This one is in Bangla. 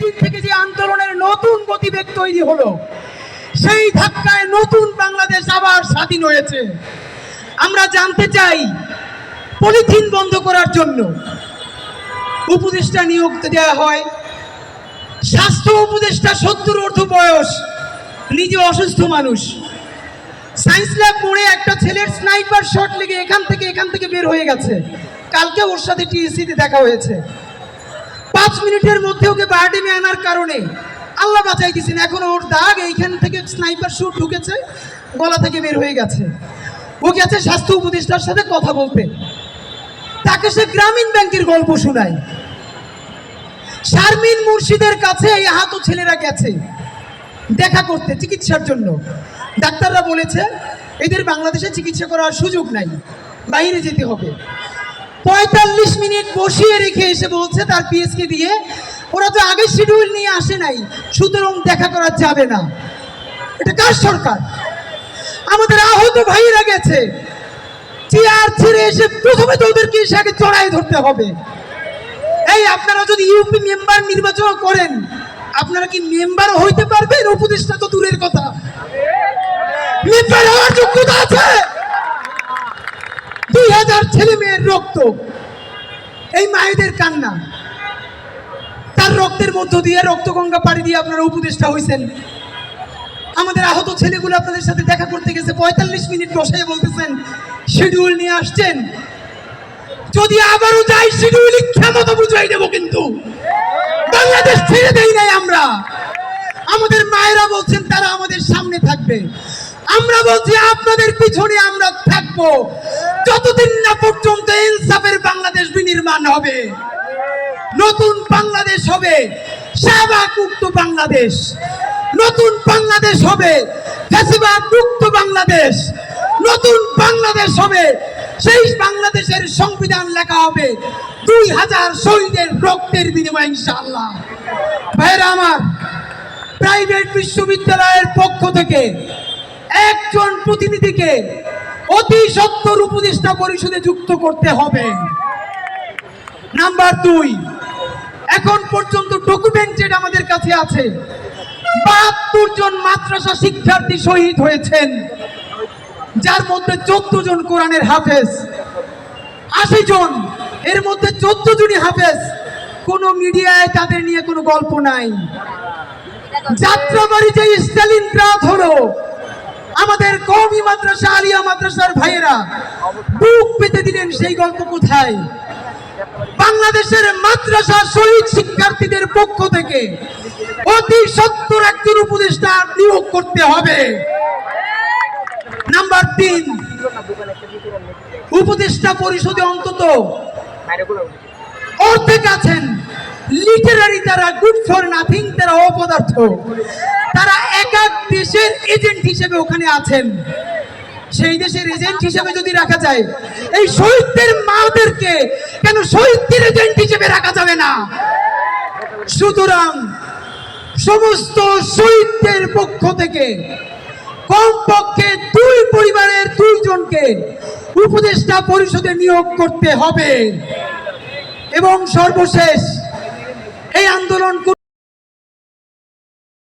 দিন থেকে যে আন্দোলনের নতুন গতিবেগ তৈরি হলো, সেই ধাক্কায় নতুন বাংলাদেশ আবার স্বাধীন হয়েছে। আমরা জানতে চাই, পলিথিন বন্ধ করার জন্য উপদেষ্টা নিয়োগ দেওয়া হয়। স্বাস্থ্য উপদেষ্টা 70 ঊর্ধ্ব বয়স, নিজে অসুস্থ মানুষ। সায়েন্স ল্যাব মোড়ে একটা ছেলের স্নাইপার শট লেগে এখান থেকে বের হয়ে গেছে। কালকে ওর সাথে টিএসসিতে দেখা হয়েছে। 5 মিনিটের মধ্যে ওকে বায়োডেমে আনার কারণে আল্লাহ বাঁচাই দিয়েছেন। এখন ওর দাগ এইখান থেকে স্নাইপার শুট ঢুকেছে, গলা থেকে বের হয়ে গেছে। ও গেছে স্বাস্থ্য উপদেষ্টার সাথে কথা বলতে, তাকে সে গ্রামীণ ব্যাংকের গল্প শোনায়। শারমিন মুর্শিদের কাছে এই আহত ছেলেরা গেছে দেখা করতে, চিকিৎসার জন্য। ডাক্তাররা বলেছে এদের বাংলাদেশে চিকিৎসা করার সুযোগ নাই, বাইরে যেতে হবে। 45 মিনিট বসিয়ে রেখে এসে বলছে তার পিএসকে দিয়ে, ওরা তো আগে শিডিউল নিয়ে আসে নাই, সুতরাং দেখা করা যাবে না। এটা কার সরকার? আমাদের আহত ভাইয়েরা গেছে, চেয়ার ছেড়ে এসে প্রথমে তো ওদেরকে এসে আগে চড়াই ধরতে হবে। এই আপনারা যদি ইউপি মেম্বার নির্বাচন করেন, আপনারা কি মেম্বার হইতে পারবেন? উপদেষ্টা তো দূরের কথা, মেম্বার হওয়ার যোগ্যতা আছে? 2000 ছেলে মেয়ের রক্ত, এই মায়েদের কান্না, তার রক্তের মধ্য দিয়ে রক্তগঙ্গা পাড়ি দিয়ে আপনারা উপদেষ্টা হয়েছেন। আমাদের আহত ছেলেগুলো আপনাদের সাথে দেখা করতে গেছে, 45 মিনিট বসে বলতেছেন শিডিউল নিয়ে আসছেন। যদি আবারও যাই শিডিউল ক্ষমতা বুঝাই দেবো, কিন্তু বাংলাদেশ ছেড়ে দেই নাই আমরা। আমাদের মায়েরা বলছেন তারা আমাদের সামনে থাকবে, আমরা বলছি আপনাদের পিছনে আমরা থাকবো, যতদিন না পর্যন্ত ইনসাফের বাংলাদেশ বিনির্মাণ হবে। নতুন বাংলাদেশ হবে শাহবাগ মুক্ত বাংলাদেশ, নতুন বাংলাদেশ হবে ফ্যাসিবাদ মুক্ত বাংলাদেশ, নতুন বাংলাদেশ হবে সেই বাংলাদেশের সংবিধান লেখা হবে 2000 শহীদের রক্তের বিনিময়ে ইনশাআল্লাহ। ভাইরা আমার, প্রাইভেট বিশ্ববিদ্যালয়ের পক্ষ থেকে একজন প্রতিনিধিকে অতি সত্বর উপদেষ্টা পরিষদে যুক্ত করতে হবে। নাম্বার 2, এখন পর্যন্ত ডকুমেন্টেড আমাদের কাছে আছে 72 জন মাদ্রাসা শিক্ষার্থী শহীদ হয়েছেন, যার মধ্যে 14 জন কোরআনের হাফেজ, 80 জন, এর মধ্যে 14 জনই হাফেজ। কোন মিডিয়ায় তাদের নিয়ে কোনো গল্প নাই। যাত্রাবাড়ি যে স্টালিনগ্রাদ হলো, আমাদের কওমি মাদ্রাসা আলিয়া মাদ্রাসার ভাইয়েরা বুক পেতে দিলেন, সেই গল্প কোথায়? বাংলাদেশের মাদ্রাসা শহীদ শিক্ষার্থীদের পক্ষ থেকে অতি সত্বর একজন উপদেষ্টা নিয়োগ করতে হবে। নাম্বার 3, উপদেষ্টা পরিষদে অন্তত অর্ধেক আছেন লিটারারি, তারা গুড ফর নাথিং, তারা অপদার্থ, তারা এক এক দেশের এজেন্ট হিসেবে ওখানে আছেন। সেই দেশের এজেন্ট হিসেবে যদি রাখা যায়, এই শহীদদের মাদেরকে কেন শহীদদের এজেন্ট হিসেবে রাখা যাবে না? সুতরাং সমস্ত শহীদদের পক্ষ থেকে কমপক্ষে 2 পরিবারের 2 জনকে উপদেষ্টা পরিষদে নিয়োগ করতে হবে। এবং সর্বশেষ, এই আন্দোলন